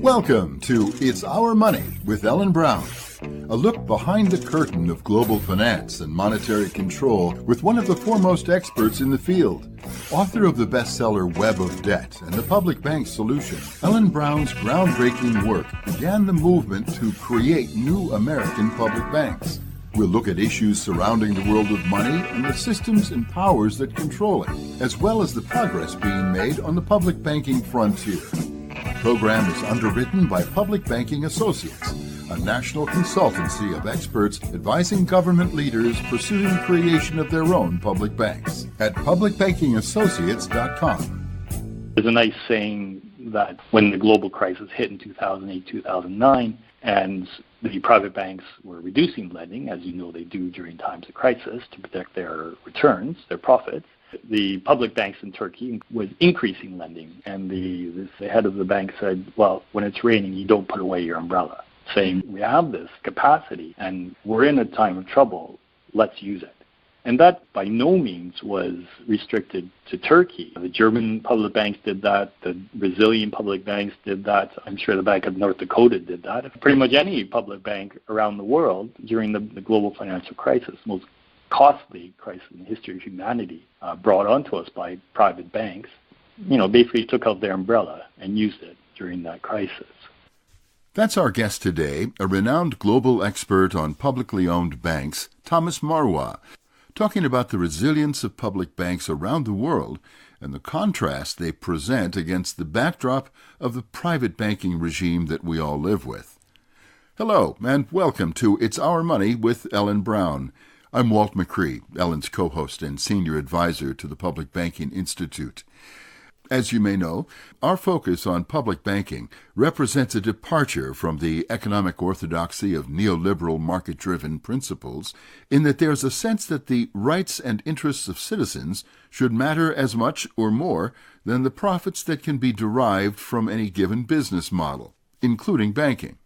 Welcome to It's Our Money with Ellen Brown, a look behind the curtain of global finance and monetary control with one of the foremost experts in the field. Author of the bestseller Web of Debt and the Public Bank Solution, Ellen Brown's groundbreaking work began the movement to create new American public banks. We'll look at issues surrounding the world of money and the systems and powers that control it, as well as the progress being made on the public banking frontier. The program is underwritten by Public Banking Associates, a national consultancy of experts advising government leaders pursuing the creation of their own public banks at publicbankingassociates.com. There's a nice saying that when the global crisis hit in 2008, 2009, and the private banks were reducing lending, as you know they do during times of crisis, to protect their returns, their profits, the public banks in Turkey was increasing lending, and the head of the bank said, well, when it's raining, you don't put away your umbrella, saying we have this capacity and we're in a time of trouble, let's use it. And that by no means was restricted to Turkey. The German public banks did that, the Brazilian public banks did that, I'm sure the Bank of North Dakota did that. Pretty much any public bank around the world during the global financial crisis, most costly crisis in the history of humanity, brought onto us by private banks, basically took out their umbrella and used it during that crisis. That's our guest today, a renowned global expert on publicly owned banks, Thomas Marois, talking about the resilience of public banks around the world and the contrast they present against the backdrop of the private banking regime that we all live with. Hello, and welcome to It's Our Money with Ellen Brown. I'm Walt McCree, Ellen's co-host and senior advisor to the Public Banking Institute. As you may know, our focus on public banking represents a departure from the economic orthodoxy of neoliberal market-driven principles, in that there's a sense that the rights and interests of citizens should matter as much or more than the profits that can be derived from any given business model, including banking.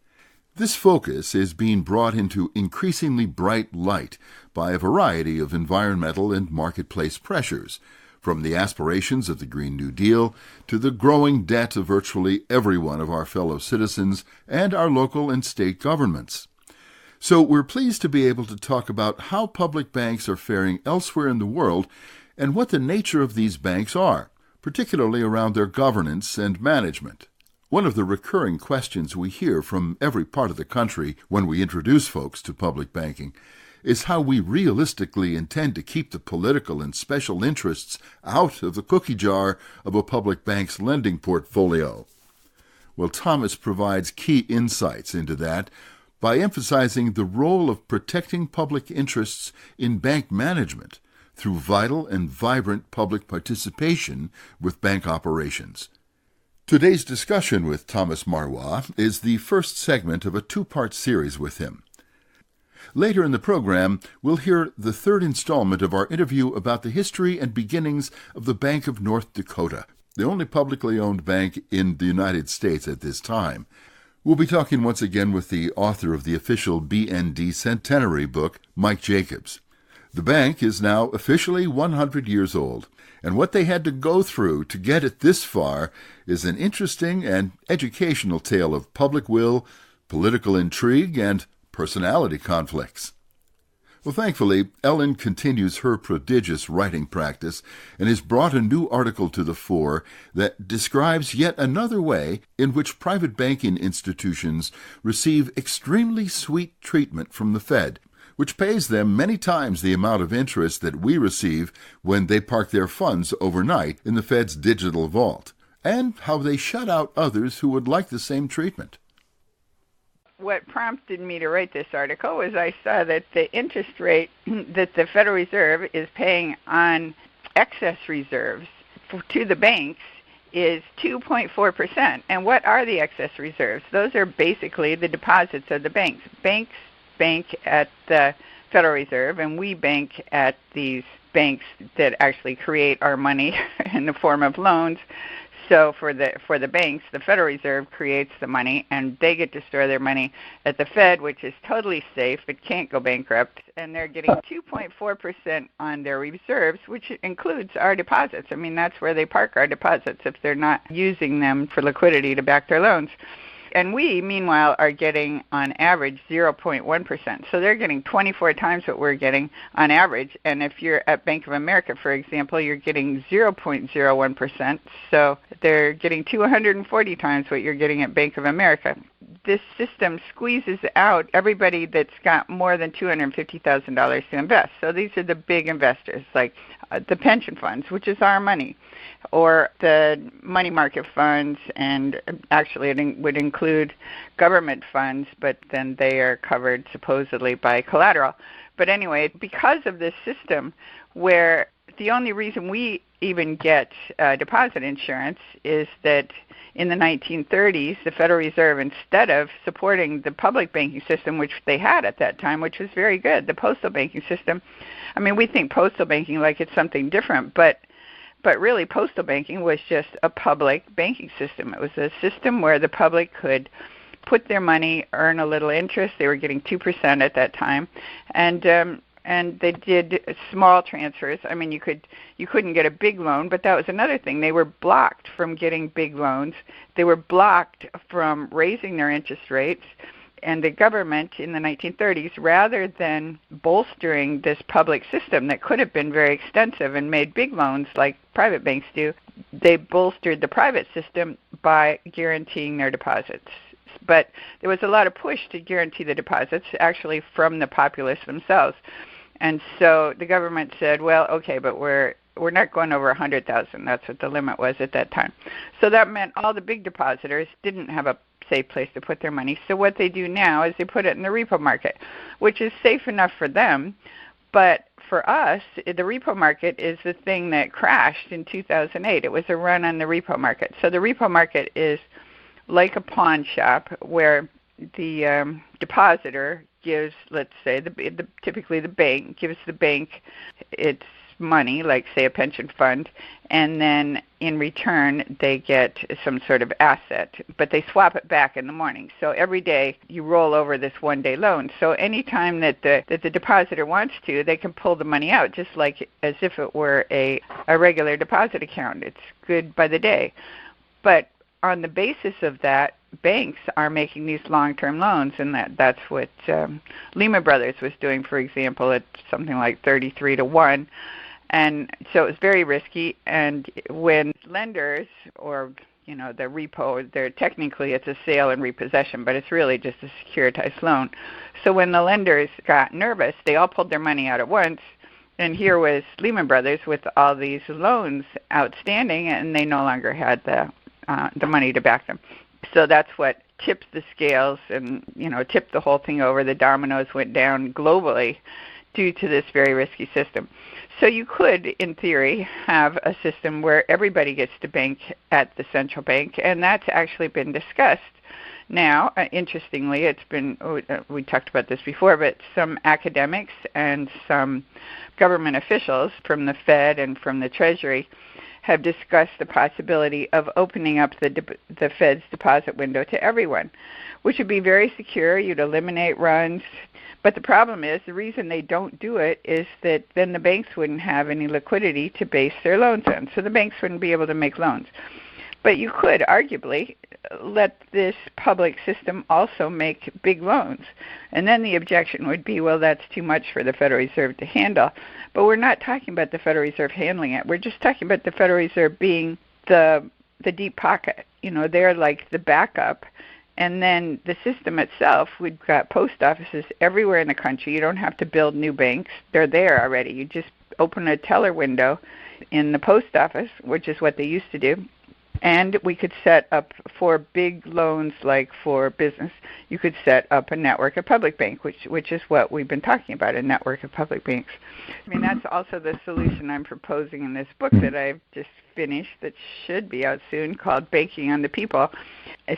This focus is being brought into increasingly bright light by a variety of environmental and marketplace pressures, from the aspirations of the Green New Deal to the growing debt of virtually every one of our fellow citizens and our local and state governments. So we're pleased to be able to talk about how public banks are faring elsewhere in the world and what the nature of these banks are, particularly around their governance and management. One of the recurring questions we hear from every part of the country when we introduce folks to public banking is how we realistically intend to keep the political and special interests out of the cookie jar of a public bank's lending portfolio. Well, Thomas provides key insights into that by emphasizing the role of protecting public interests in bank management through vital and vibrant public participation with bank operations. Today's discussion with Thomas Marois is the first segment of a two-part series with him. Later in the program, we'll hear the third installment of our interview about the history and beginnings of the Bank of North Dakota, the only publicly owned bank in the United States at this time. We'll be talking once again with the author of the official BND centenary book, Mike Jacobs. The bank is now officially 100 years old, and what they had to go through to get it this far is an interesting and educational tale of public will, political intrigue, and personality conflicts. Well, thankfully, Ellen continues her prodigious writing practice and has brought a new article to the fore that describes yet another way in which private banking institutions receive extremely sweet treatment from the Fed, which pays them many times the amount of interest that we receive when they park their funds overnight in the Fed's digital vault, and how they shut out others who would like the same treatment. What prompted me to write this article was I saw that the interest rate that the Federal Reserve is paying on excess reserves to the banks is 2.4%. And what are the excess reserves? Those are basically the deposits of the banks. Banks bank at the Federal Reserve, and we bank at these banks that actually create our money in the form of loans. So for the banks, the Federal Reserve creates the money, and they get to store their money at the Fed, which is totally safe. It can't go bankrupt, and they're getting 2.4% on their reserves, which includes our deposits. I mean, that's where they park our deposits if they're not using them for liquidity to back their loans. And we, meanwhile, are getting, on average, 0.1%. So they're getting 24 times what we're getting on average. And if you're at Bank of America, for example, you're getting 0.01%. So they're getting 240 times what you're getting at Bank of America. This system squeezes out everybody that's got more than $250,000 to invest. So these are the big investors, like the pension funds, which is our money, or the money market funds, and actually it would include government funds, but then they are covered supposedly by collateral. But anyway, because of this system where the only reason we even get deposit insurance is that in the 1930s, the Federal Reserve, instead of supporting the public banking system, which they had at that time, which was very good, the postal banking system, I mean, we think postal banking like it's something different, but really postal banking was just a public banking system. It was a system where the public could put their money, earn a little interest. They were getting 2% at that time, and they did small transfers. I mean, you couldn't get a big loan, but that was another thing. They were blocked from getting big loans. They were blocked from raising their interest rates. And the government in the 1930s, rather than bolstering this public system that could have been very extensive and made big loans like private banks do, they bolstered the private system by guaranteeing their deposits. But there was a lot of push to guarantee the deposits, actually from the populace themselves. And so the government said, well, okay, but we're not going over 100,000. That's what the limit was at that time. So that meant all the big depositors didn't have a safe place to put their money. So what they do now is they put it in the repo market, which is safe enough for them. But for us, the repo market is the thing that crashed in 2008. It was a run on the repo market. So the repo market is like a pawn shop where the depositor gives, let's say, typically the bank gives the bank its money, like say a pension fund, and then in return they get some sort of asset, but they swap it back in the morning. So every day you roll over this one-day loan. So anytime that the depositor wants to, they can pull the money out, just like as if it were a regular deposit account. It's good by the day. But on the basis of that, banks are making these long-term loans, and that's what Lehman Brothers was doing, for example, at something like 33 to 1. And so it was very risky. And when lenders, or the repo, technically it's a sale and repossession, but it's really just a securitized loan. So when the lenders got nervous, they all pulled their money out at once. And here was Lehman Brothers with all these loans outstanding, and they no longer had the money to back them. So that's what tipped the scales and, tipped the whole thing over. The dominoes went down globally due to this very risky system. So you could, in theory, have a system where everybody gets to bank at the central bank, and that's actually been discussed. Now, interestingly, it's been, we talked about this before, but some academics and some government officials from the Fed and from the Treasury have discussed the possibility of opening up the Fed's deposit window to everyone, which would be very secure. You'd eliminate runs. But the problem is, the reason they don't do it is that then the banks wouldn't have any liquidity to base their loans on. So the banks wouldn't be able to make loans. But you could arguably let this public system also make big loans. And then the objection would be, well, that's too much for the Federal Reserve to handle. But we're not talking about the Federal Reserve handling it. We're just talking about the Federal Reserve being the deep pocket. They're like the backup. And then the system itself, we've got post offices everywhere in the country. You don't have to build new banks. They're there already. You just open a teller window in the post office, which is what they used to do. And we could set up for big loans, like for business, you could set up a network of public banks, which is what we've been talking about, a network of public banks. I mean, that's also the solution I'm proposing in this book that I've just finished that should be out soon, called Banking on the People.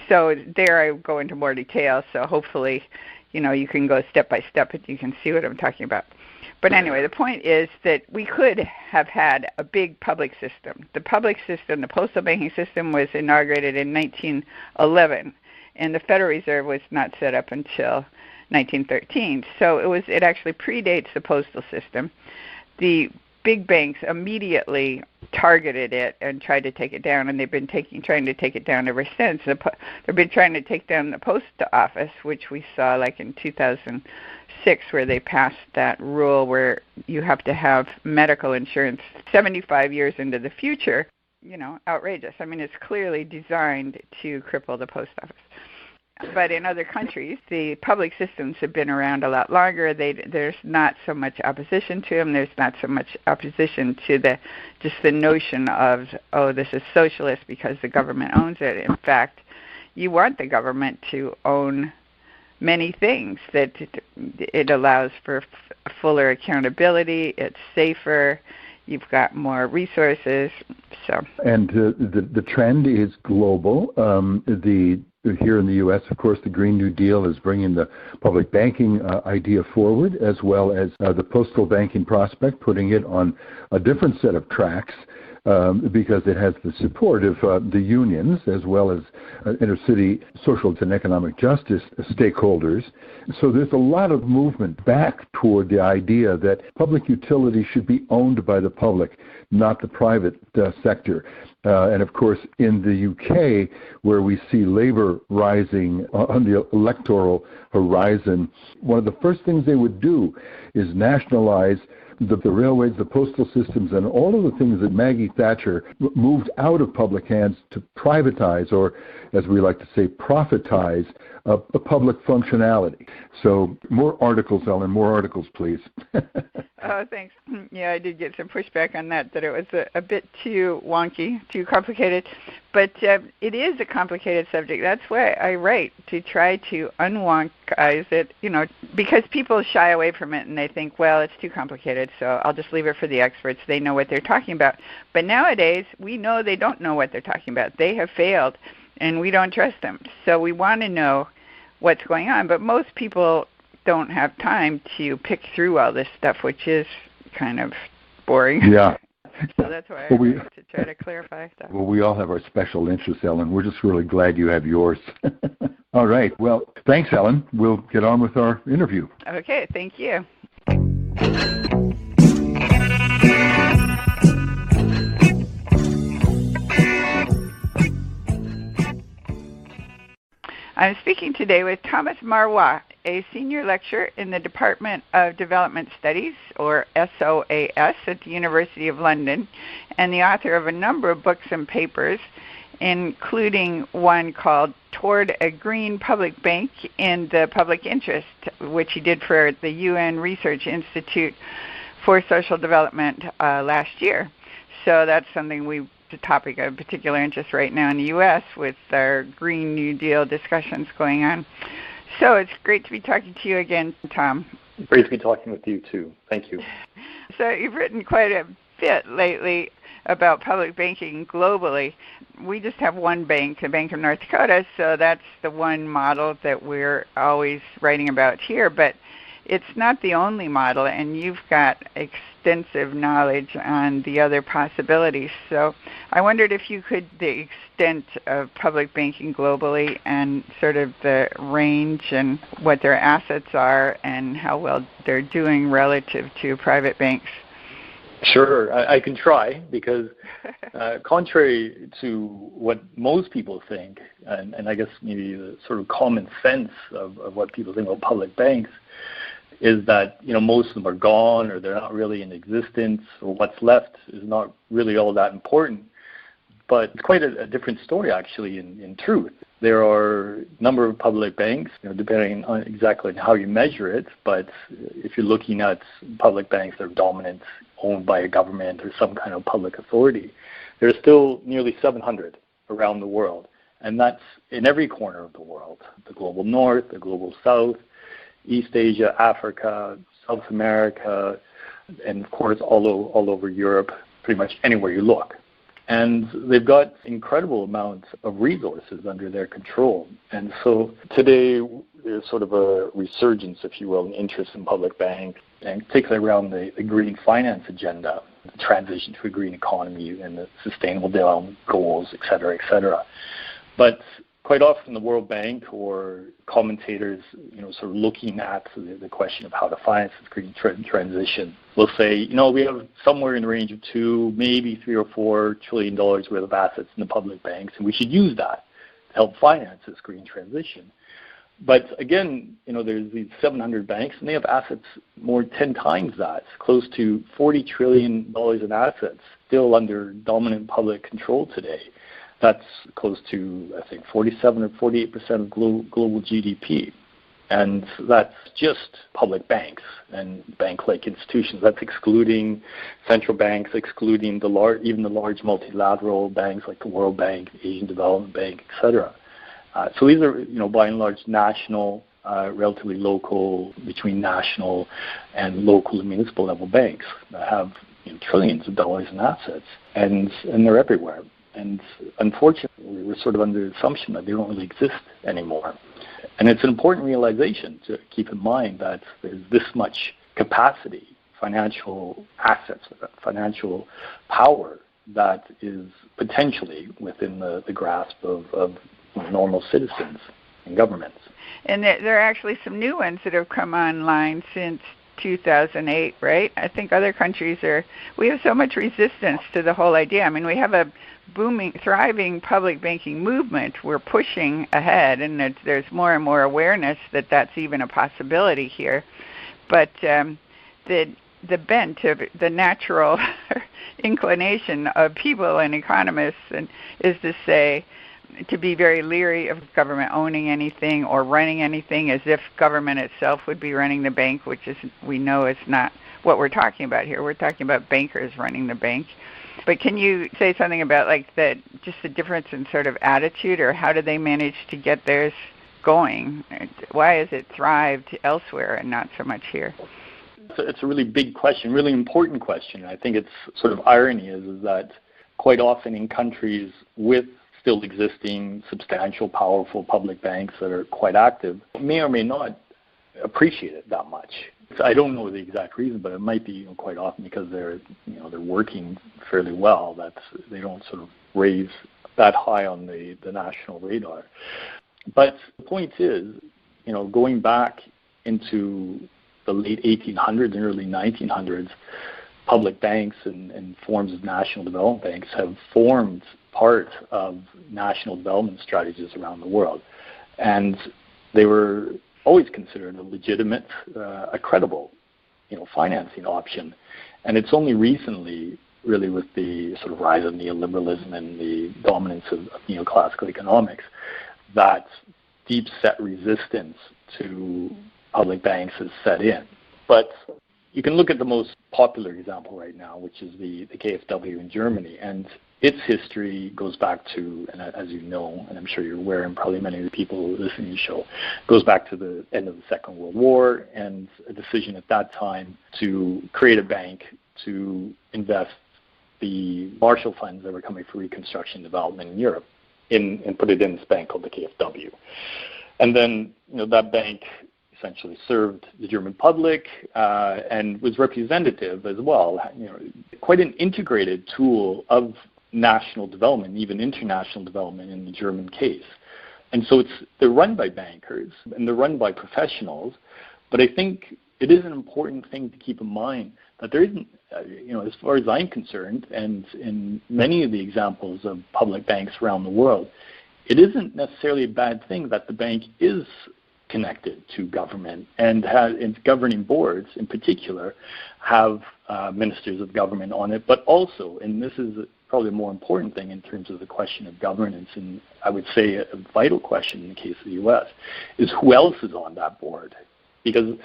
So there I go into more detail, so hopefully, you can go step by step and you can see what I'm talking about. But anyway, the point is that we could have had a big public system. The public system, the postal banking system, was inaugurated in 1911, and the Federal Reserve was not set up until 1913. So it actually predates the postal system. The big banks immediately targeted it and tried to take it down, and they've been trying to take it down ever since. They've been trying to take down the post office, which we saw like in 2006, where they passed that rule where you have to have medical insurance 75 years into the future. Outrageous. I mean, it's clearly designed to cripple the post office. But in other countries, the public systems have been around a lot longer. There's not so much opposition to them. There's not so much opposition to the notion of, this is socialist because the government owns it. In fact, you want the government to own many things. That it allows for fuller accountability. It's safer. You've got more resources. And the trend is global. Here in the U.S., of course, the Green New Deal is bringing the public banking idea forward, as well as the postal banking prospect, putting it on a different set of tracks because it has the support of the unions, as well as inner-city social and economic justice stakeholders. So there's a lot of movement back toward the idea that public utility should be owned by the public, not the private sector. And of course, in the UK, where we see Labour rising on the electoral horizon, one of the first things they would do is nationalize the railways, the postal systems, and all of the things that Maggie Thatcher moved out of public hands to privatize, or as we like to say, profitize a public functionality. So more articles, Ellen, more articles, please. Oh, thanks. Yeah, I did get some pushback on that it was a bit too wonky, too complicated. But it is a complicated subject. That's why I write, to try to unwonkize it, because people shy away from it and they think, well, it's too complicated, so I'll just leave it for the experts. They know what they're talking about. But nowadays, we know they don't know what they're talking about. They have failed, and we don't trust them. So we want to know what's going on. But most people don't have time to pick through all this stuff, which is kind of boring. Yeah. So that's why I want to try to clarify stuff. Well, we all have our special interests, Ellen. We're just really glad you have yours. All right. Well, thanks, Ellen. We'll get on with our interview. Okay. Thank you. I'm speaking today with Thomas Marois, a senior lecturer in the Department of Development Studies, or SOAS, at the University of London, and the author of a number of books and papers, including one called Toward a Green Public Bank in the Public Interest, which he did for the UN Research Institute for Social Development last year. So that's something the topic of particular interest right now in the U.S. with our Green New Deal discussions going on. So it's great to be talking to you again, Tom. Great to be talking with you, too. Thank you. So you've written quite a bit lately about public banking globally. We just have one bank, the Bank of North Dakota, so that's the one model that we're always writing about here. But it's not the only model, and you've got extensive knowledge on the other possibilities. So I wondered if you could, the extent of public banking globally and sort of the range and what their assets are and how well they're doing relative to private banks. Sure, I can try, because contrary to what most people think, and I guess maybe the sort of common sense of what people think about public banks, is that most of them are gone, or they're not really in existence, or what's left is not really all that important. But it's quite a different story, actually, in truth. There are a number of public banks, depending on exactly how you measure it, but if you're looking at public banks that are dominant, owned by a government or some kind of public authority, there are still nearly 700 around the world. And that's in every corner of the world, the global north, the global south, East Asia, Africa, South America, and of course all over Europe, pretty much anywhere you look. And they've got incredible amounts of resources under their control. And so today there's sort of a resurgence, if you will, in interest in public banks, and particularly around the green finance agenda, the transition to a green economy and the sustainable development goals, et cetera, et cetera. But quite often the World Bank or commentators, sort of looking at the question of how to finance this green transition will say, we have somewhere in the range of $2, maybe $3 or $4 trillion worth of assets in the public banks, and we should use that to help finance this green transition. But again, there's these 700 banks, and they have assets more than 10 times that, close to $40 trillion in assets, still under dominant public control today. That's close to, I think, 47 or 48% of global GDP. And that's just public banks and bank-like institutions. That's excluding central banks, excluding even the large multilateral banks like the World Bank, Asian Development Bank, et cetera. So these are, by and large, national, relatively local, between national and local and municipal level banks that have trillions of dollars in assets, and they're everywhere. And unfortunately, we're sort of under the assumption that they don't really exist anymore. And it's an important realization to keep in mind that there's this much capacity, financial assets, financial power that is potentially within the grasp of normal citizens and governments. And there are actually some new ones that have come online since 2008, right? I think other countries we have so much resistance to the whole idea. I mean, we have a booming, thriving public banking movement. We're pushing ahead, and there's more and more awareness that that's even a possibility here. But the bent of the natural inclination of people and economists is to say, to be very leery of government owning anything or running anything, as if government itself would be running the bank, which we know is not what we're talking about here. We're talking about bankers running the bank. But can you say something about just the difference in sort of attitude, or how do they manage to get theirs going? Why has it thrived elsewhere and not so much here? It's a really big question, really important question. I think it's sort of irony is that quite often in countries with still existing, substantial, powerful public banks that are quite active may or may not appreciate it that much. I don't know the exact reason, but it might be quite often because they're working fairly well that they don't sort of raise that high on the national radar. But the point is, going back into the late 1800s and early 1900s, public banks and forms of national development banks have formed part of national development strategies around the world. And they were always considered a legitimate, a credible, financing option. And it's only recently, really with the sort of rise of neoliberalism and the dominance of neoclassical economics, that deep-set resistance to public banks has set in. But you can look at the most popular example right now, which is the KfW in Germany. And its history goes back to, and as you know, and I'm sure you're aware, and probably many of the people who listen to the show, goes back to the end of the Second World War and a decision at that time to create a bank to invest the Marshall funds that were coming for reconstruction and development in Europe and put it in this bank called the KfW. And then, that bank essentially served the German public and was representative as well, quite an integrated tool of national development, even international development in the German case. And so they're run by bankers and they're run by professionals, but I think it is an important thing to keep in mind that there isn't, as far as I'm concerned, and in many of the examples of public banks around the world, it isn't necessarily a bad thing that the bank is connected to government and governing boards in particular have ministers of government on it, but also, and this is probably a more important thing in terms of the question of governance, and I would say a vital question in the case of the U.S., is who else is on that board? Because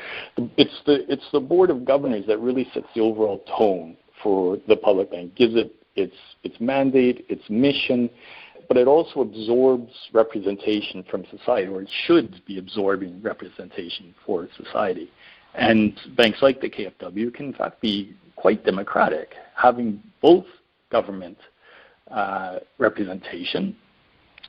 it's the board of governors that really sets the overall tone for the public bank, gives it its mandate, its mission, but it also absorbs representation from society, or it should be absorbing representation for society. And banks like the KfW can in fact be quite democratic, having both government representation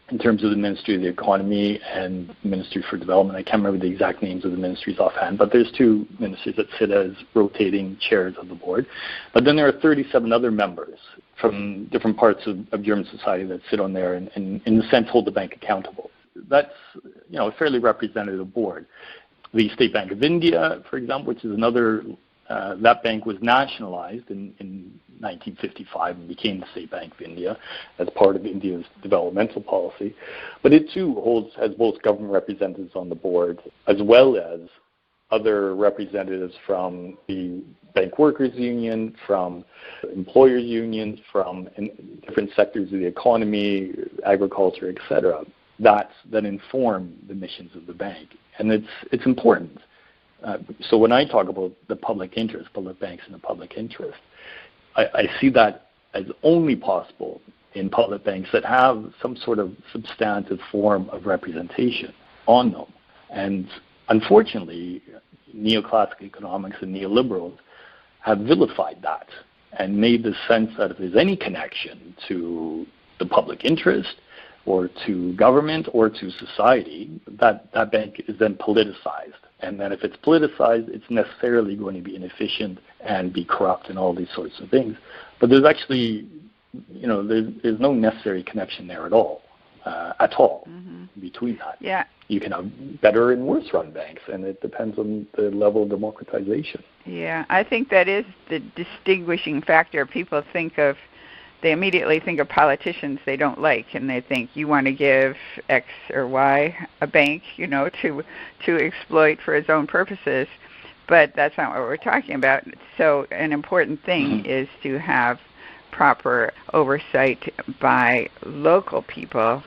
in terms of the Ministry of the Economy and Ministry for Development. I can't remember the exact names of the ministries offhand, but there's two ministries that sit as rotating chairs of the board. But then there are 37 other members from different parts of German society that sit on there and in a sense, hold the bank accountable. That's a fairly representative board. The State Bank of India, for example, which is another, that bank was nationalized in 1955 and became the State Bank of India as part of India's developmental policy. But it too has both government representatives on the board as well as other representatives from the Bank Workers Union, from employers unions, from different sectors of the economy, agriculture, etc. That inform the missions of the bank. And it's important. So when I talk about the public interest, public banks in the public interest, I see that as only possible in public banks that have some sort of substantive form of representation on them. And unfortunately, neoclassical economics and neoliberals have vilified that and made the sense that if there's any connection to the public interest or to government or to society, that bank is then politicized. And then if it's politicized, it's necessarily going to be inefficient and be corrupt and all these sorts of things. But there's actually, there's no necessary connection there at all between that. Yeah. You can have better and worse run banks, and it depends on the level of democratization. Yeah, I think that is the distinguishing factor. People they immediately think of politicians they don't like, and they think you want to give X or Y a bank, to exploit for its own purposes. But that's not what we're talking about. So an important thing is to have proper oversight by local people.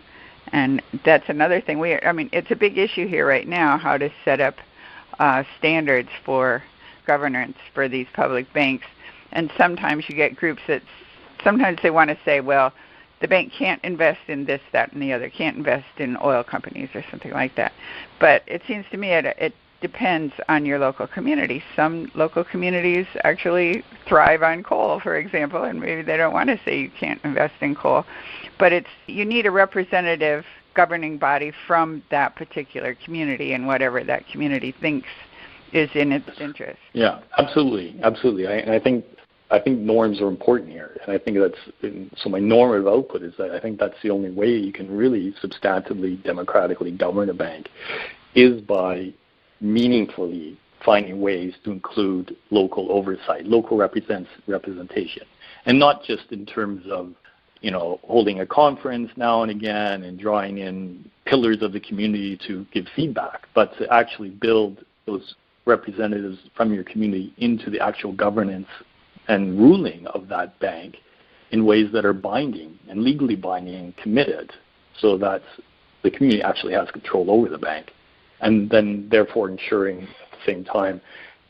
And that's another thing. It's a big issue here right now, how to set up standards for governance for these public banks. And sometimes you get groups that sometimes they want to say, well, the bank can't invest in this, that, and the other, can't invest in oil companies or something like that. But it seems to me it depends on your local community. Some local communities actually thrive on coal, for example, and maybe they don't want to say you can't invest in coal. But you need a representative governing body from that particular community and whatever that community thinks is in its interest. Yeah, absolutely. I think norms are important here, and I think so my normative output is that I think that's the only way you can really substantively, democratically govern a bank is by meaningfully finding ways to include local oversight, local representation, and not just in terms of holding a conference now and again and drawing in pillars of the community to give feedback, but to actually build those representatives from your community into the actual governance and ruling of that bank in ways that are binding and legally binding and committed, so that the community actually has control over the bank, and then therefore ensuring at the same time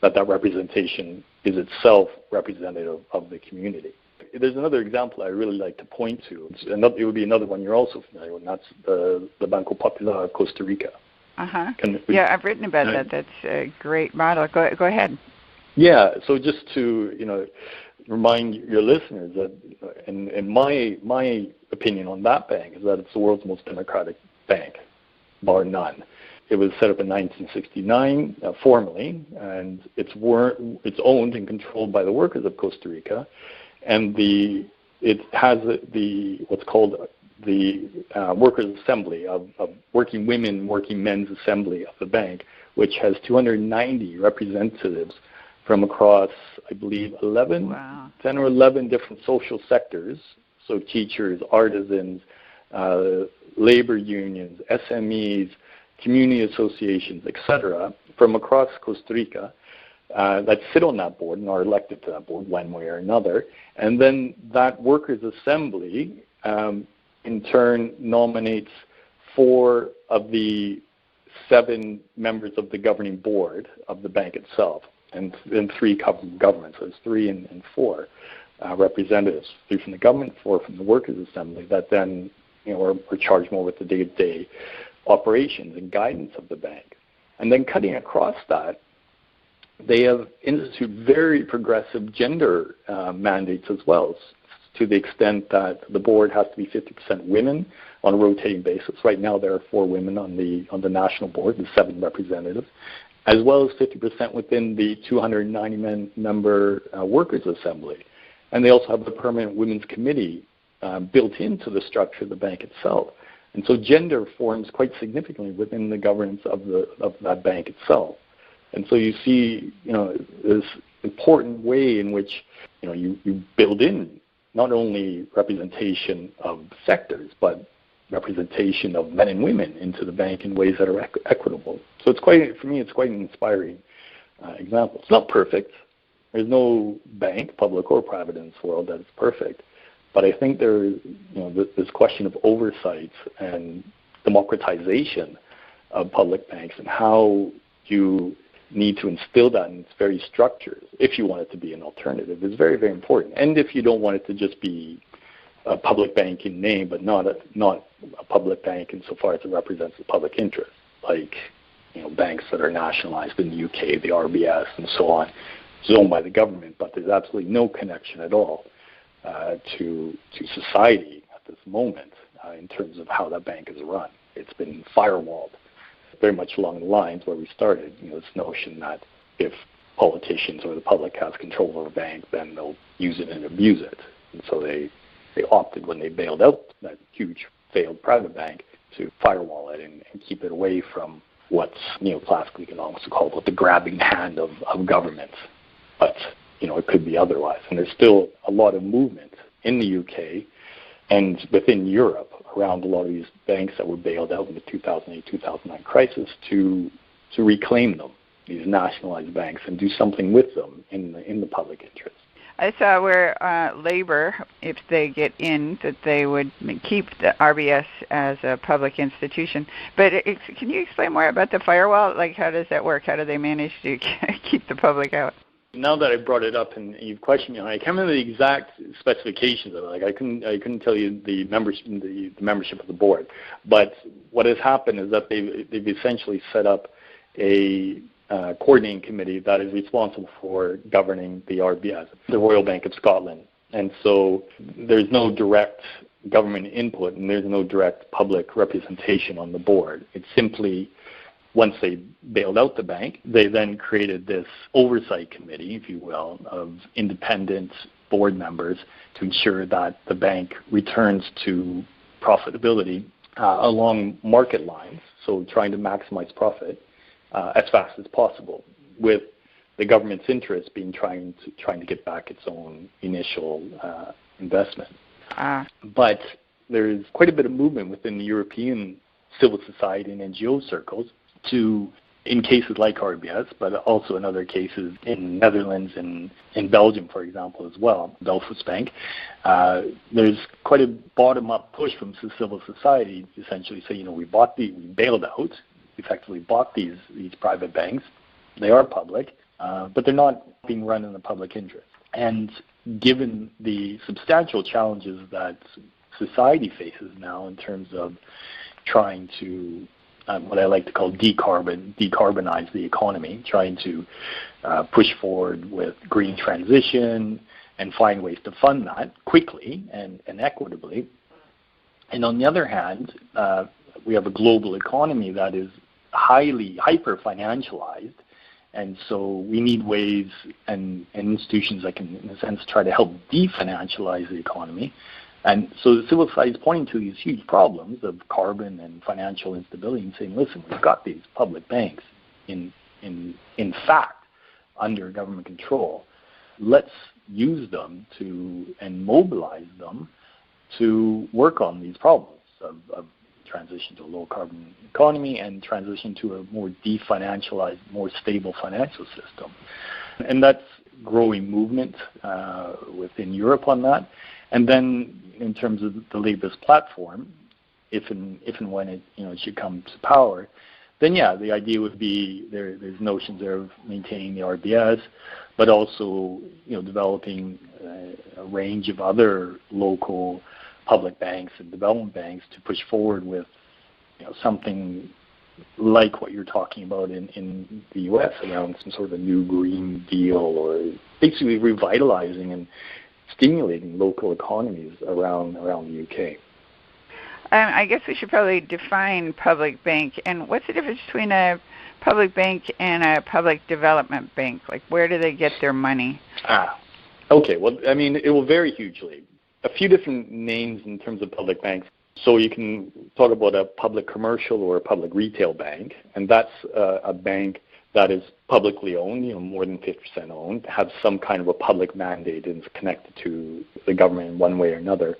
that representation is itself representative of the community. There's another example I really like to point to. It would be another one you're also familiar with, and that's the Banco Popular of Costa Rica. Yeah, I've written about that. That's a great model. Go ahead. Yeah, so just to remind your listeners that, in my opinion on that bank is that it's the world's most democratic bank, bar none. It was set up in 1969 formally, and it's owned and controlled by the workers of Costa Rica, and it has what's called the Workers' Assembly of working women, working men's assembly of the bank, which has 290 representatives from across, I believe, 10 or 11 different social sectors, so teachers, artisans, labor unions, SMEs, community associations, etc., from across Costa Rica that sit on that board and are elected to that board one way or another. And then that workers' assembly, in turn, nominates 4 of the 7 members of the governing board of the bank itself, and 3 governments. So it's 3 and 4 representatives, 3 from the government, 4 from the workers' assembly, that then are charged more with the day-to-day operations and guidance of the bank. And then cutting across that, they have instituted very progressive gender mandates as well. to the extent that the board has to be 50% women on a rotating basis. Right now there are 4 women on the national board, the 7 representatives, as well as 50% within the 290-member Workers' Assembly. And they also have the Permanent Women's Committee built into the structure of the bank itself. And so gender forms quite significantly within the governance of that bank itself. And so you see, this important way in which, you build in not only representation of sectors, but representation of men and women into the bank in ways that are equitable. So for me, it's quite an inspiring example. It's not perfect. There's no bank, public or private, in this world that is perfect. But I think there's, this question of oversight and democratization of public banks and how you need to instill that in its very structures if you want it to be an alternative is very, very important. And if you don't want it to just be a public bank in name, but not a public bank insofar as it represents the public interest, like banks that are nationalized in the UK, the RBS, and so on, it's owned by the government, but there's absolutely no connection at all to society at this moment in terms of how that bank is run. It's been firewalled, very much along the lines where we started. This notion that if politicians or the public has control over a bank, then they'll use it and abuse it. And so they opted, when they bailed out that huge failed private bank, to firewall it and keep it away from what's classical economics would call the grabbing hand of government. But it could be otherwise. And there's still a lot of movement in the UK and within Europe around a lot of these banks that were bailed out in the 2008-2009 crisis to reclaim them, these nationalized banks, and do something with them in the public interest. I saw where Labour, if they get in, that they would keep the RBS as a public institution. But can you explain more about the firewall? Like, how does that work? How do they manage to keep the public out? Now that I brought it up and you've questioned me, I can't remember the exact specifications of it. Like I couldn't tell you the membership of the board. But what has happened is that they've essentially set up a coordinating committee that is responsible for governing the RBS, the Royal Bank of Scotland. And so there's no direct government input and there's no direct public representation on the board. It's simply, once they bailed out the bank, they then created this oversight committee, if you will, of independent board members to ensure that the bank returns to profitability along market lines, so trying to maximize profit as fast as possible, with the government's interest being trying to get back its own initial investment. But there's quite a bit of movement within the European civil society and NGO circles in cases like RBS, but also in other cases in Netherlands and in Belgium, for example, as well, Belfast Bank. There's quite a bottom-up push from civil society to essentially say, we bailed out, effectively bought these private banks. They are public, but they're not being run in the public interest. And given the substantial challenges that society faces now in terms of trying to what I like to call decarbonize the economy, trying to push forward with green transition and find ways to fund that quickly and equitably. And on the other hand, we have a global economy that is hyper-financialized, and so we need ways and institutions that can, in a sense, try to help definancialize the economy. And so the civil society is pointing to these huge problems of carbon and financial instability and saying, listen, we've got these public banks in fact under government control. Let's use them and mobilize them to work on these problems of transition to a low carbon economy and transition to a more definancialized, more stable financial system. And that's growing movement within Europe on that. And then in terms of the Labour's platform, if and when it should come to power, then the idea would be there's notions there of maintaining the RBS, but also developing a range of other local public banks and development banks to push forward with something like what you're talking about in the U.S. around some sort of a new Green Deal, or basically revitalizing and stimulating local economies around the UK. I guess we should probably define public bank. And what's the difference between a public bank and a public development bank? Like, where do they get their money? Okay. Well, I mean, it will vary hugely. A few different names in terms of public banks. So you can talk about a public commercial or a public retail bank, and that's a bank that is publicly owned, more than 50% owned, has some kind of a public mandate and is connected to the government in one way or another.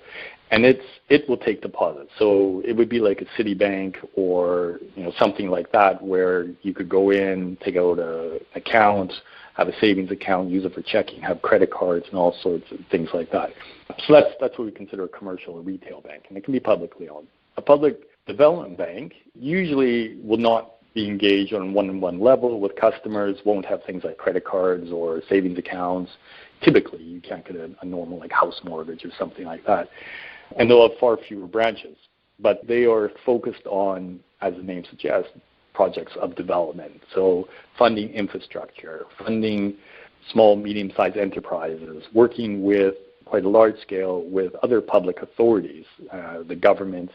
And it will take deposits. So it would be like a Citibank or something like that, where you could go in, take out an account, have a savings account, use it for checking, have credit cards, and all sorts of things like that. So that's what we consider a commercial or retail bank, and it can be publicly owned. A public development bank usually will not be engaged on a one-on-one level with customers, won't have things like credit cards or savings accounts. Typically, you can't get a normal like house mortgage or something like that. And they'll have far fewer branches, but they are focused on, as the name suggests, projects of development. So funding infrastructure, funding small, medium-sized enterprises, working with quite a large scale with other public authorities, the government,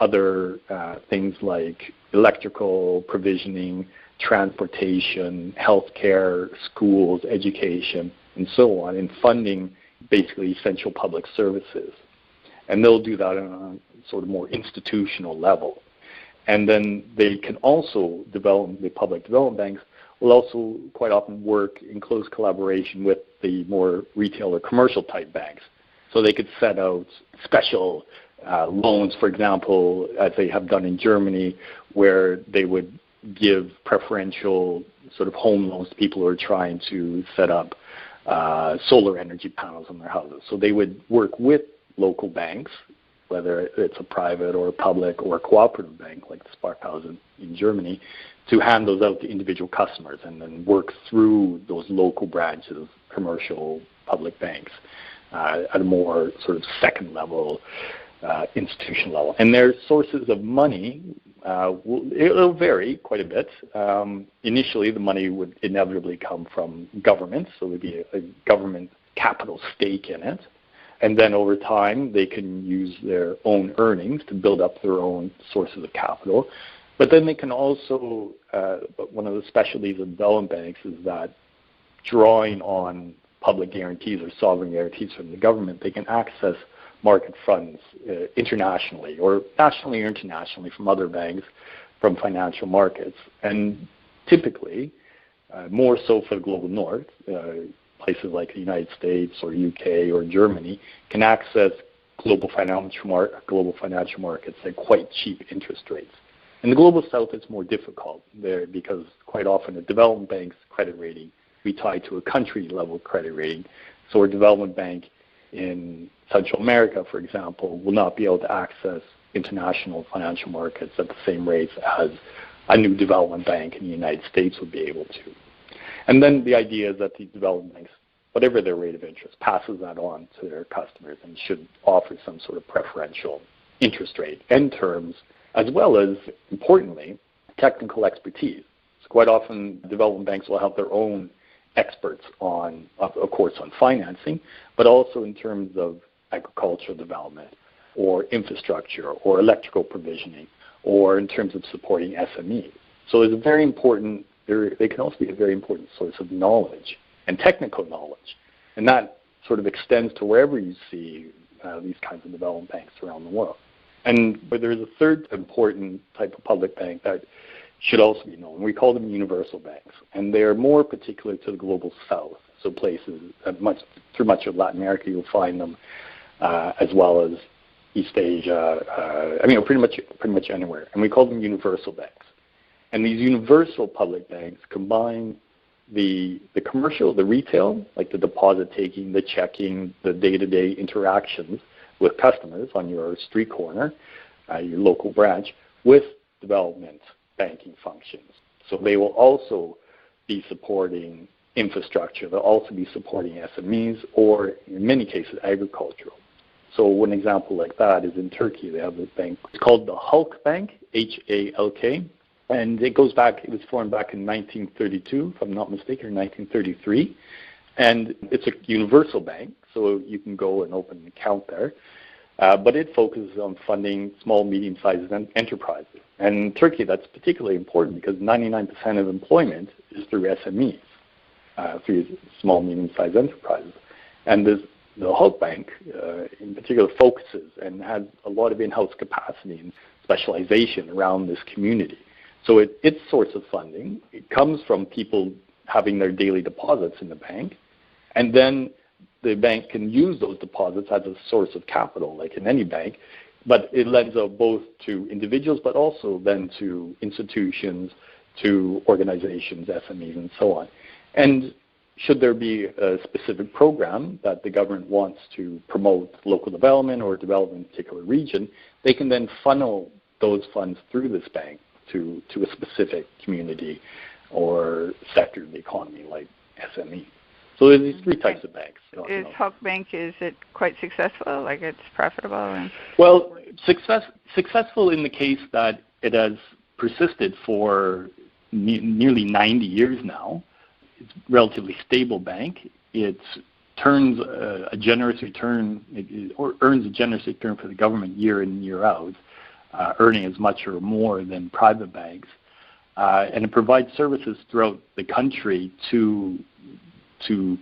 other things like electrical provisioning, transportation, healthcare, schools, education, and so on, and funding basically essential public services. And they'll do that on a sort of more institutional level. And then they can also develop, the public development banks will also quite often work in close collaboration with the more retail or commercial type banks. So they could set out special loans, for example, as they have done in Germany, where they would give preferential sort of home loans to people who are trying to set up solar energy panels on their houses. So they would work with local banks, whether it's a private or a public or a cooperative bank like the Sparkasse in Germany, to hand those out to individual customers and then work through those local branches, commercial public banks, at a more sort of second level, institutional level. And their sources of money, it'll vary quite a bit. Initially, the money would inevitably come from governments, so there would be a government capital stake in it. And then over time, they can use their own earnings to build up their own sources of capital. But then they can also, one of the specialties of development banks is that drawing on public guarantees or sovereign guarantees from the government, they can access market funds internationally or nationally or internationally from other banks, from financial markets. And typically, more so for the global north, places like the United States or UK or Germany can access global financial markets at quite cheap interest rates. In the global south, it's more difficult there because quite often a development bank's credit rating we tie to a country-level credit rating. So a development bank in Central America, for example, will not be able to access international financial markets at the same rates as a new development bank in the United States would be able to. And then the idea is that these development banks, whatever their rate of interest, passes that on to their customers and should offer some sort of preferential interest rate and terms, as well as, importantly, technical expertise. So quite often, development banks will have their own experts on, of course, on financing, but also in terms of agricultural development or infrastructure or electrical provisioning or in terms of supporting SMEs. So it's a very important, they can also be a very important source of knowledge and technical knowledge. And that sort of extends to wherever you see these kinds of development banks around the world. And but there's a third important type of public bank that should also be known. We call them universal banks, and they're more particular to the global south. So places through much of Latin America, you'll find them, as well as East Asia. Pretty much anywhere. And we call them universal banks. And these universal public banks combine the commercial, the retail, like the deposit taking, the checking, the day-to-day interactions with customers on your street corner, your local branch, with development banking functions. So they will also be supporting infrastructure. They'll also be supporting SMEs or, in many cases, agricultural. So one example like that is in Turkey. They have a bank. It's called the Halk Bank, H-A-L-K. And it was formed back in 1932, if I'm not mistaken, or 1933. And it's a universal bank, so you can go and open an account there. But it focuses on funding small, medium-sized enterprises. And in Turkey, that's particularly important because 99% of employment is through SMEs, through small, medium-sized enterprises. And the Halkbank, in particular, focuses and has a lot of in-house capacity and specialization around this community. So its source of funding, it comes from people having their daily deposits in the bank, and then the bank can use those deposits as a source of capital, like in any bank, but it lends out both to individuals, but also then to institutions, to organizations, SMEs, and so on. And should there be a specific program that the government wants to promote local development or development in a particular region, they can then funnel those funds through this bank to a specific community or sector of the economy, like SME. So there's these three types of banks. Is Halkbank, is it quite successful? Like it's profitable? Well, successful in the case that it has persisted for nearly 90 years now. It's a relatively stable bank. It turns a generous return, or earns a generous return for the government year in, year out, earning as much or more than private banks. And it provides services throughout the country to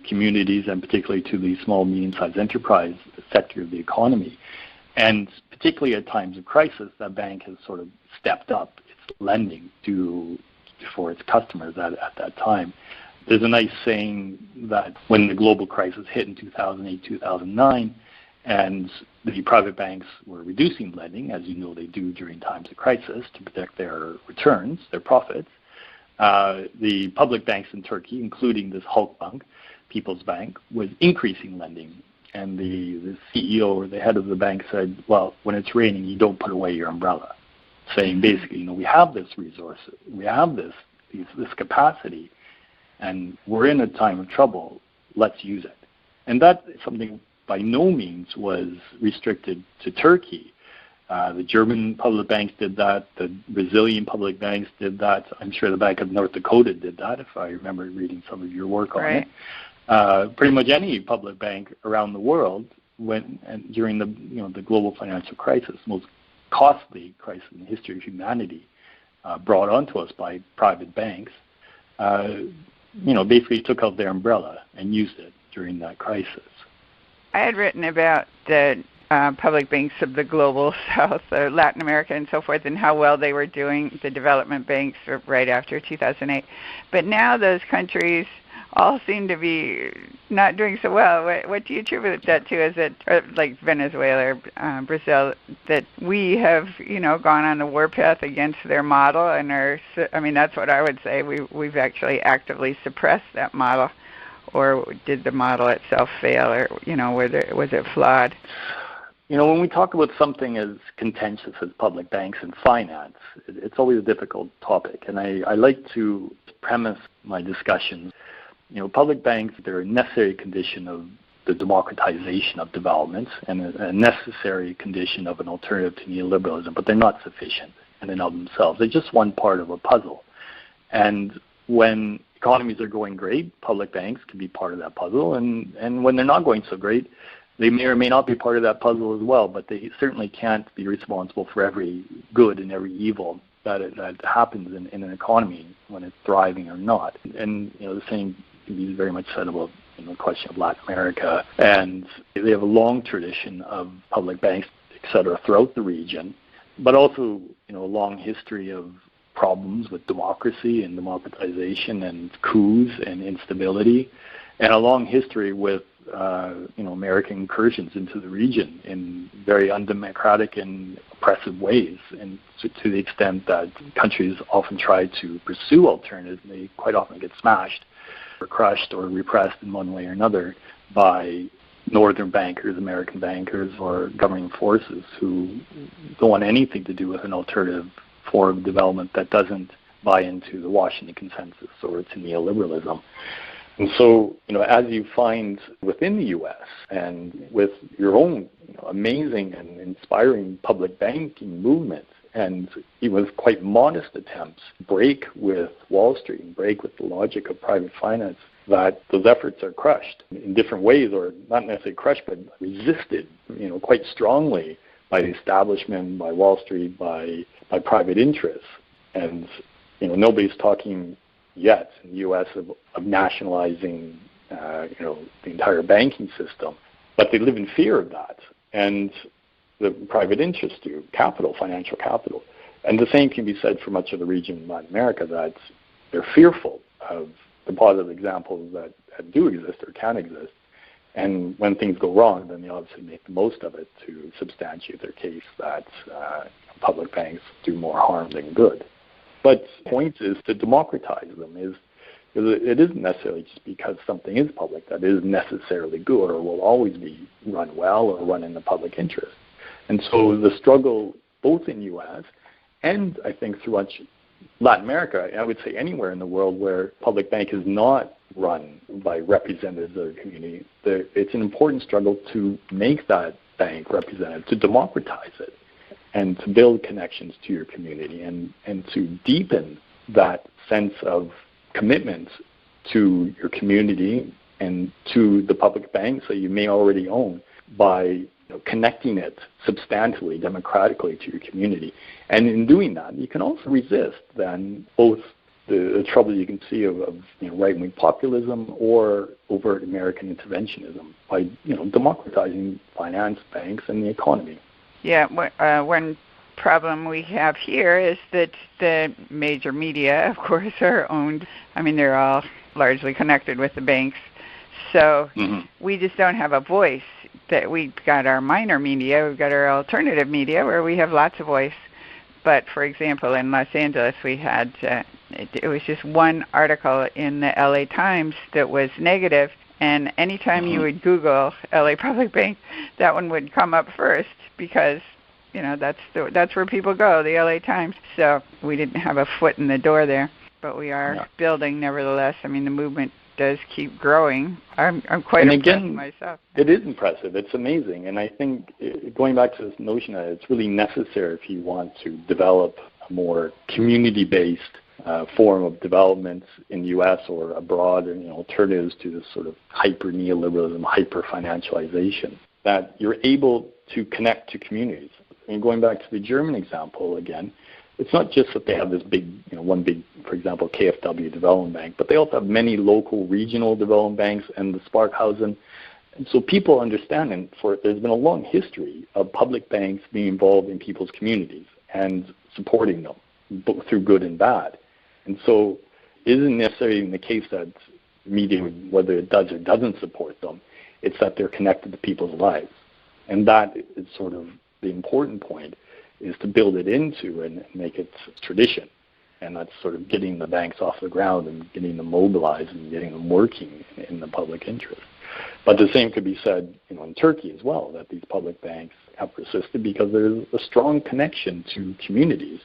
communities, and particularly to the small, medium-sized enterprise sector of the economy. And particularly at times of crisis, that bank has sort of stepped up its lending for its customers at that time. There's a nice saying that when the global crisis hit in 2008, 2009, and the private banks were reducing lending, as you know they do during times of crisis, to protect their returns, their profits, the public banks in Turkey, including this Halkbank, People's Bank, was increasing lending. And the CEO or the head of the bank said, well, when it's raining, you don't put away your umbrella. Saying basically, we have this resource, we have this capacity, and we're in a time of trouble, let's use it. And that is something by no means was restricted to Turkey. The German public banks did that. The Brazilian public banks did that. I'm sure the Bank of North Dakota did that, if I remember reading some of your work on it. Pretty much any public bank around the world during the global financial crisis, most costly crisis in the history of humanity, brought onto us by private banks, basically took out their umbrella and used it during that crisis. I had written about the public banks of the global south, Latin America and so forth, and how well they were doing, the development banks right after 2008. But now those countries all seem to be not doing so well. What do you attribute that to? Is it like Venezuela or Brazil, that we have, gone on the warpath against their model, and that's what I would say. We've actually actively suppressed that model, or did the model itself fail, or was it flawed? When we talk about something as contentious as public banks and finance, it's always a difficult topic, and I like to premise my discussions. Public banks, they're a necessary condition of the democratization of development and a necessary condition of an alternative to neoliberalism, but they're not sufficient in and of themselves. They're just one part of a puzzle. And when economies are going great, public banks can be part of that puzzle, and when they're not going so great, they may or may not be part of that puzzle as well, but they certainly can't be responsible for every good and every evil that happens in an economy when it's thriving or not. And the same can be very much said about the question of Latin America. And they have a long tradition of public banks, et cetera, throughout the region, but also a long history of problems with democracy and democratization and coups and instability, and a long history with American incursions into the region in very undemocratic and oppressive ways, and to the extent that countries often try to pursue alternatives, they quite often get smashed or crushed or repressed in one way or another by northern bankers, American bankers, or governing forces who don't want anything to do with an alternative form of development that doesn't buy into the Washington Consensus or to neoliberalism. And so, as you find within the U.S. and with your own amazing and inspiring public banking movement, and even with quite modest attempts to break with Wall Street and break with the logic of private finance, that those efforts are crushed in different ways, or not necessarily crushed, but resisted, quite strongly by the establishment, by Wall Street, by private interests. And, nobody's talking yet in the U.S. of nationalizing, the entire banking system, but they live in fear of that. And the private interests do, financial capital. And the same can be said for much of the region in Latin America, that they're fearful of the positive examples that do exist or can exist. And when things go wrong, then they obviously make the most of it to substantiate their case that public banks do more harm than good. But the point is to democratize them. It isn't necessarily just because something is public that is necessarily good or will always be run well or run in the public interest. And so the struggle both in U.S. and I think throughout Latin America, I would say anywhere in the world where public bank is not run by representatives of the community, it's an important struggle to make that bank representative, to democratize it, and to build connections to your community and to deepen that sense of commitment to your community and to the public banks that you may already own by connecting it substantially, democratically to your community. And in doing that, you can also resist then both the trouble you can see of right-wing populism or overt American interventionism by democratizing finance, banks, and the economy. Yeah, one problem we have here is that the major media, of course, are owned. I mean, they're all largely connected with the banks. So we just don't have a voice. That we've got our minor media, we've got our alternative media where we have lots of voice. But, for example, in Los Angeles, we had, it was just one article in the LA Times that was negative, and anytime you would Google LA Public Bank, that one would come up first because, that's where people go, the LA Times. So we didn't have a foot in the door there, but we are building nevertheless. I mean, the movement does keep growing. I'm quite impressed myself. It is impressive. It's amazing. And I think going back to this notion that it's really necessary if you want to develop a more community-based form of development in the U.S. or abroad, and alternatives to this sort of hyper-neoliberalism, hyper-financialization, that you're able to connect to communities. And going back to the German example again, it's not just that they have this big, one big, for example, KfW development bank, but they also have many local regional development banks and the Sparkhausen. And so people understand, and there's been a long history of public banks being involved in people's communities and supporting them, both through good and bad. And so it isn't necessarily in the case that media, whether it does or doesn't support them, it's that they're connected to people's lives. And that is sort of the important point, is to build it into and make it tradition. And that's sort of getting the banks off the ground and getting them mobilized and getting them working in the public interest. But the same could be said, in Turkey as well, that these public banks have persisted because there's a strong connection to communities.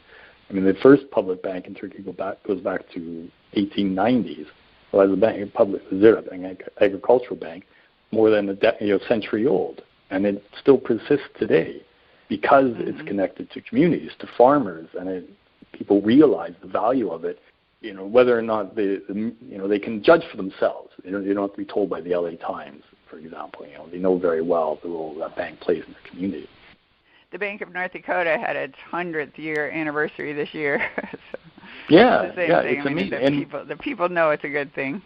I mean, the first public bank in Turkey goes back to 1890s. So as a bank, public Zira Bank, agricultural bank, more than a century old, and it still persists today because it's connected to communities, to farmers, and people realize the value of it. Whether or not they can judge for themselves. They don't have to be told by the LA Times, for example. They know very well the role that bank plays in their community. The Bank of North Dakota had its 100th year anniversary this year. So it's amazing. The people know it's a good thing.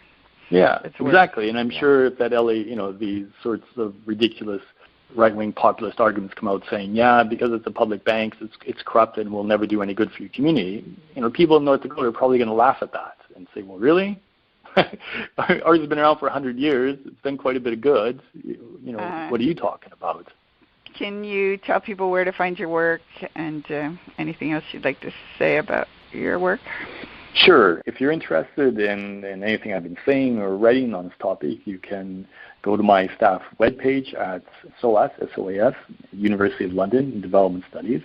Yeah, exactly. And I'm sure that LA, these sorts of ridiculous right-wing populist arguments come out saying, because it's a public bank, it's corrupted and will never do any good for your community. People in North Dakota are probably going to laugh at that and say, well, really? Ours has been around for 100 years. It's done quite a bit of good. What are you talking about? Can you tell people where to find your work and anything else you'd like to say about your work? Sure. If you're interested in anything I've been saying or writing on this topic, you can go to my staff webpage at SOAS, S-O-A-S, University of London Development Studies.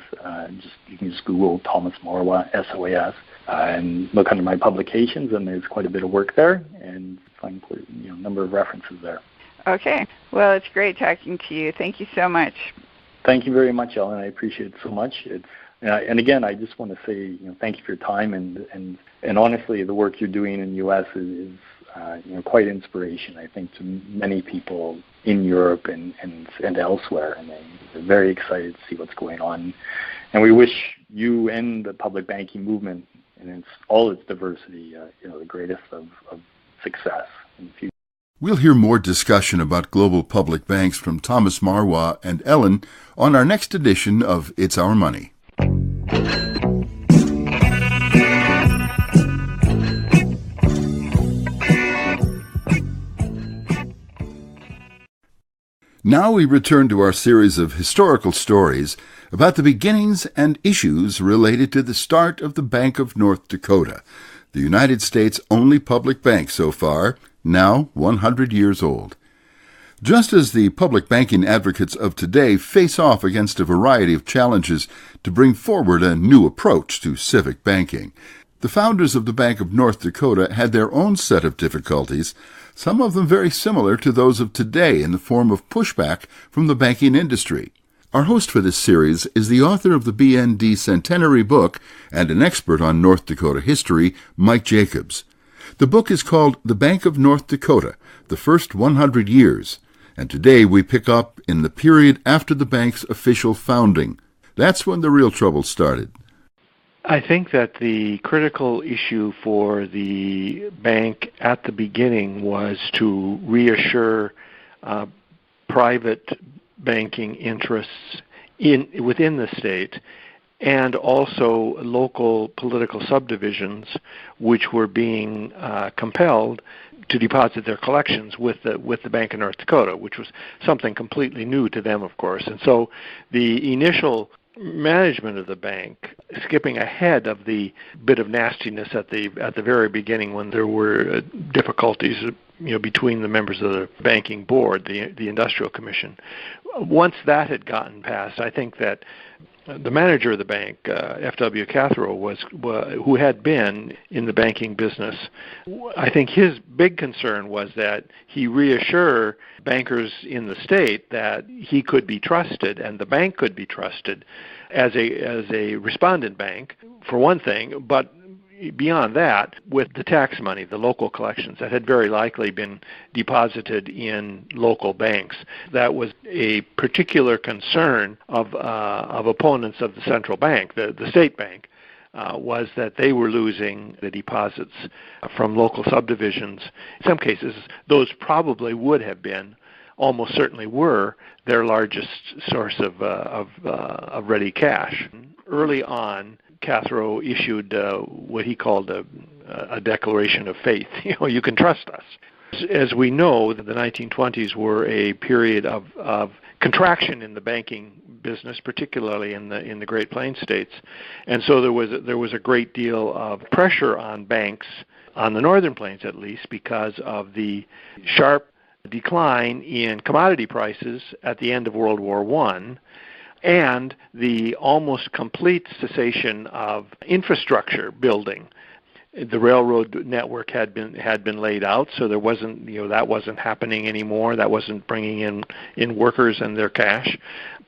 You can just Google Thomas Marois, S-O-A-S, and look under my publications, and there's quite a bit of work there, and find a number of references there. Okay. Well, it's great talking to you. Thank you so much. Thank you very much, Ellen. I appreciate it so much. And again, I just want to say, thank you for your time, and honestly, the work you're doing in the U.S. is quite inspiration, I think, to many people in Europe and elsewhere. And they're very excited to see what's going on. And we wish you and the public banking movement and all its diversity, the greatest of success in the future. We'll hear more discussion about global public banks from Thomas Marois and Ellen on our next edition of It's Our Money. Now we return to our series of historical stories about the beginnings and issues related to the start of the Bank of North Dakota, the United States' only public bank so far, now 100 years old. Just as the public banking advocates of today face off against a variety of challenges to bring forward a new approach to civic banking, the founders of the Bank of North Dakota had their own set of difficulties, some of them very similar to those of today in the form of pushback from the banking industry. Our host for this series is the author of the BND Centenary book and an expert on North Dakota history, Mike Jacobs. The book is called The Bank of North Dakota, The First 100 Years, and today we pick up in the period after the bank's official founding. That's when the real trouble started. I think that the critical issue for the bank at the beginning was to reassure private banking interests within the state and also local political subdivisions which were being compelled to deposit their collections with the Bank of North Dakota, which was something completely new to them, of course. And so the initial management of the bank, skipping ahead of the bit of nastiness at the very beginning when there were difficulties between the members of the banking board, the industrial commission. Once that had gotten passed, I think that the manager of the bank, F.W. Cathro, who had been in the banking business. I think his big concern was that he reassure bankers in the state that he could be trusted and the bank could be trusted as a respondent bank, for one thing, but beyond that, with the tax money, the local collections that had very likely been deposited in local banks. That was a particular concern of opponents of the central bank, the state bank, was that they were losing the deposits from local subdivisions. In some cases, those probably would have been, almost certainly were, their largest source of ready cash. Early on, Cathro issued what he called a declaration of faith. You can trust us. As we know, the 1920s were a period of contraction in the banking business, particularly in the Great Plains states, and so there was a great deal of pressure on banks on the Northern Plains, at least, because of the sharp decline in commodity prices at the end of World War I. And the almost complete cessation of infrastructure building. The railroad network had been laid out, so there wasn't that wasn't happening anymore. That wasn't bringing in workers and their cash.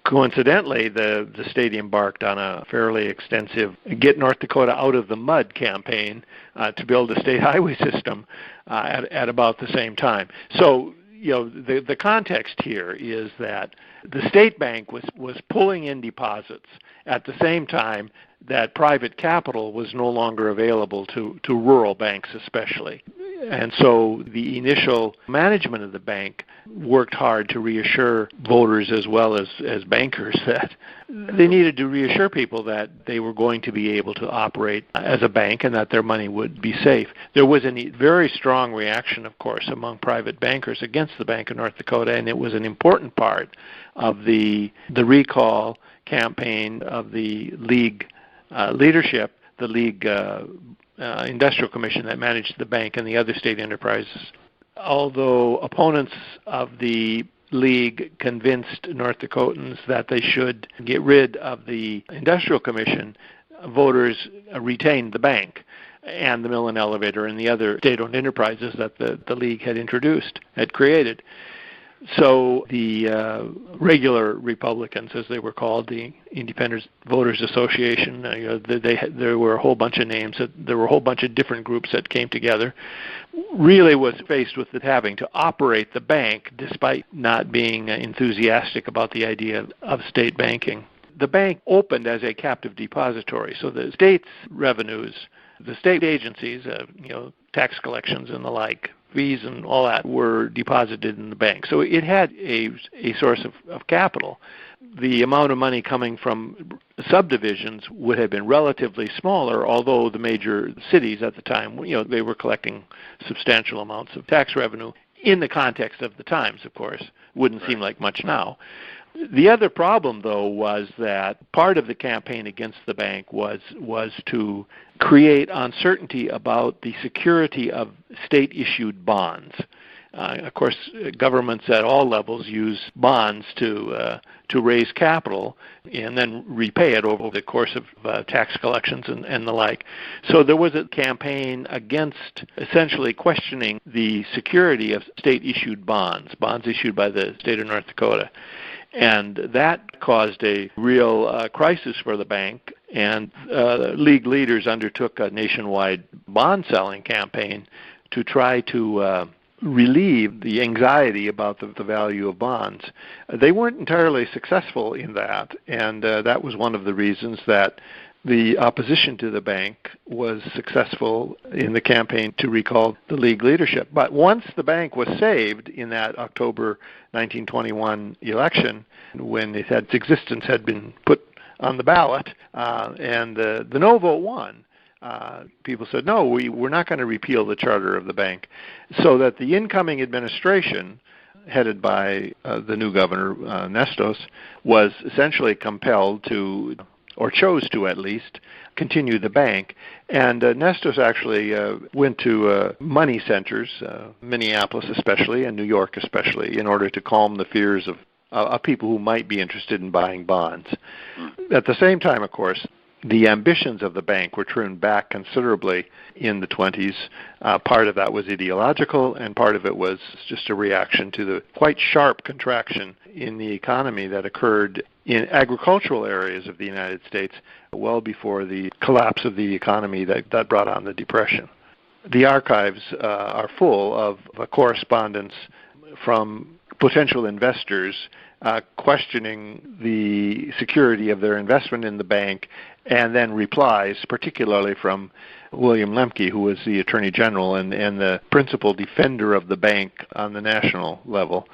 Coincidentally, the state embarked on a fairly extensive Get North Dakota Out of the Mud campaign to build a state highway system at about the same time. So the context here is that the state bank was pulling in deposits at the same time that private capital was no longer available to rural banks especially. And so the initial management of the bank worked hard to reassure voters as well as bankers that they needed to reassure people that they were going to be able to operate as a bank and that their money would be safe. There was a very strong reaction, of course, among private bankers against the Bank of North Dakota, and it was an important part of the recall campaign of the League leadership, the League Industrial Commission that managed the bank and the other state enterprises. Although opponents of the League convinced North Dakotans that they should get rid of the Industrial Commission, voters retained the bank and the mill and elevator and the other state-owned enterprises that the League had created. So the regular Republicans, as they were called, the Independent Voters Association, there were a whole bunch of names. There were a whole bunch of different groups that came together. really was faced with having to operate the bank despite not being enthusiastic about the idea of state banking. The bank opened as a captive depository, so the state's revenues, the state agencies, tax collections and the like, fees and all that were deposited in the bank. So it had a source of capital. The amount of money coming from subdivisions would have been relatively smaller, although the major cities at the time, they were collecting substantial amounts of tax revenue in the context of the times, of course. Wouldn't seem like much now. The other problem, though, was that part of the campaign against the bank was to create uncertainty about the security of state-issued bonds. Of course, governments at all levels use bonds to raise capital and then repay it over the course of tax collections and the like. So there was a campaign against essentially questioning the security of state-issued bonds issued by the state of North Dakota. And that caused a real crisis for the bank, and league leaders undertook a nationwide bond selling campaign to try to relieve the anxiety about the value of bonds. They weren't entirely successful in that, and that was one of the reasons that the opposition to the bank was successful in the campaign to recall the league leadership. But once the bank was saved in that October 1921 election, when its existence had been put on the ballot, and the no vote won, people said, no, we're not going to repeal the charter of the bank. So that the incoming administration, headed by the new governor, Nestos, was essentially compelled to, or chose to at least, continue the bank. And Nestos actually went to money centers, Minneapolis especially, and New York especially, in order to calm the fears of people who might be interested in buying bonds. At the same time, of course, the ambitions of the bank were trimmed back considerably in the 20s. Part of that was ideological, and part of it was just a reaction to the quite sharp contraction in the economy that occurred in agricultural areas of the United States well before the collapse of the economy that brought on the Depression. The archives are full of correspondence from potential investors questioning the security of their investment in the bank, and then replies, particularly from William Lemke, who was the Attorney General and the principal defender of the bank on the national level,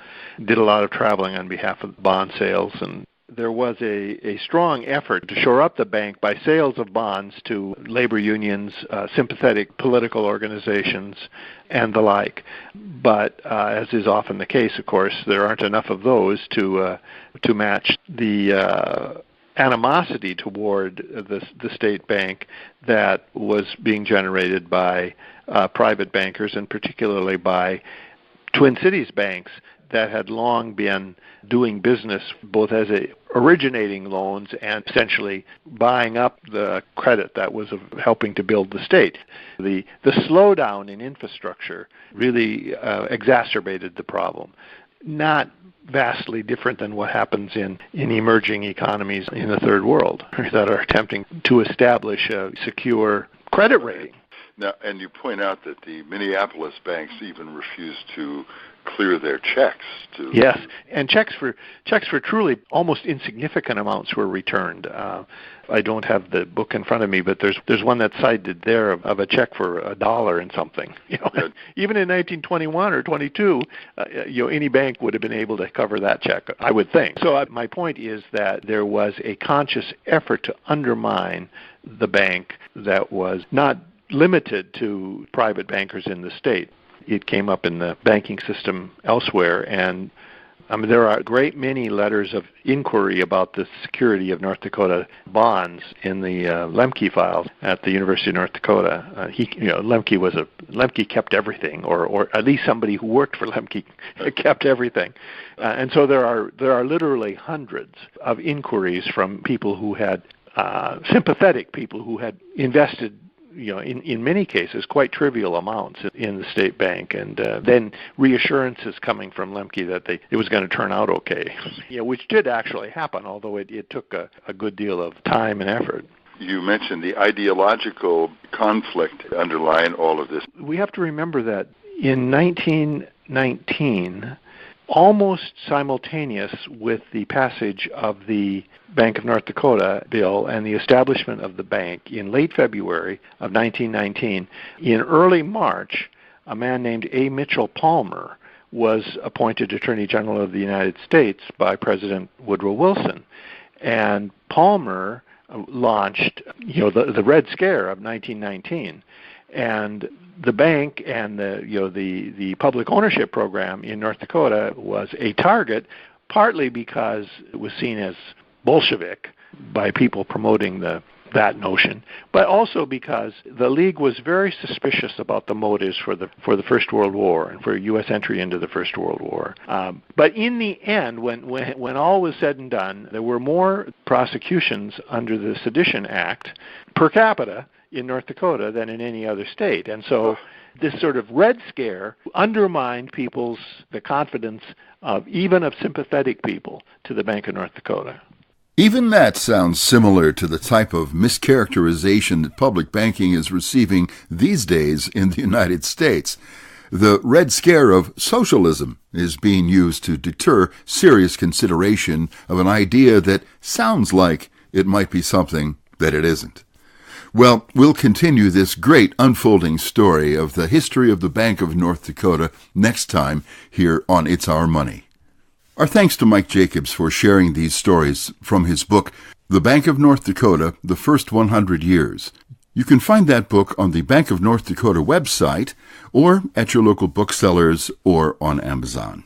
did a lot of traveling on behalf of bond sales. And there was a strong effort to shore up the bank by sales of bonds to labor unions, sympathetic political organizations, and the like. But as is often the case, of course, there aren't enough of those to match the animosity toward the state bank that was being generated by private bankers, and particularly by Twin Cities banks that had long been doing business both as originating loans and essentially buying up the credit that was helping to build the state. The slowdown in infrastructure really exacerbated the problem. Not vastly different than what happens in emerging economies in the third world that are attempting to establish a secure credit rating. Now, and you point out that the Minneapolis banks even refused to clear their checks to. Yes, and checks for truly almost insignificant amounts were returned. I don't have the book in front of me, but there's one that's cited there of a check for $1 and something. Even in 1921 or 22, any bank would have been able to cover that check, I would think. So my point is that there was a conscious effort to undermine the bank that was not limited to private bankers in the state. It came up in the banking system elsewhere, and there are a great many letters of inquiry about the security of North Dakota bonds in the Lemke files at the University of North Dakota. Lemke kept everything, or at least somebody who worked for Lemke kept everything, and so there are literally hundreds of inquiries from people who had sympathetic people who had invested, in many cases, quite trivial amounts in the state bank, and then reassurances coming from Lemke that it was going to turn out okay, which did actually happen, although it took a good deal of time and effort. You mentioned the ideological conflict underlying all of this. We have to remember that in 1919, almost simultaneous with the passage of the Bank of North Dakota bill and the establishment of the bank in late February of 1919, in early March, a man named A. Mitchell Palmer was appointed Attorney General of the United States by President Woodrow Wilson. And Palmer launched, the Red Scare of 1919, and the bank and the public ownership program in North Dakota was a target, partly because it was seen as Bolshevik by people promoting that notion, but also because the League was very suspicious about the motives for the First World War and for U.S. entry into the First World War. But in the end, when all was said and done, there were more prosecutions under the Sedition Act per capita in North Dakota than in any other state. And so this sort of Red Scare undermined the confidence of sympathetic people to the Bank of North Dakota. Even that sounds similar to the type of mischaracterization that public banking is receiving these days in the United States. The Red Scare of socialism is being used to deter serious consideration of an idea that sounds like it might be something that it isn't. Well, we'll continue this great unfolding story of the history of the Bank of North Dakota next time here on It's Our Money. Our thanks to Mike Jacobs for sharing these stories from his book, The Bank of North Dakota, The First 100 Years. You can find that book on the Bank of North Dakota website or at your local booksellers or on Amazon.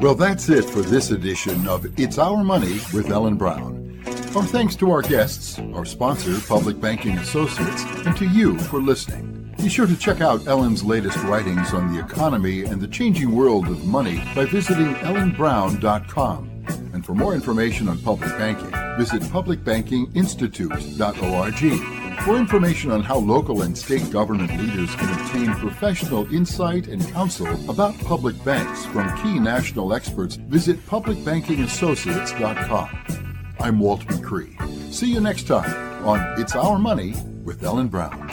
Well, that's it for this edition of It's Our Money with Ellen Brown. Our thanks to our guests, our sponsor, Public Banking Associates, and to you for listening. Be sure to check out Ellen's latest writings on the economy and the changing world of money by visiting ellenbrown.com. And for more information on public banking, visit publicbankinginstitute.org. For information on how local and state government leaders can obtain professional insight and counsel about public banks from key national experts, visit publicbankingassociates.com. I'm Walt McCree. See you next time on It's Our Money with Ellen Brown.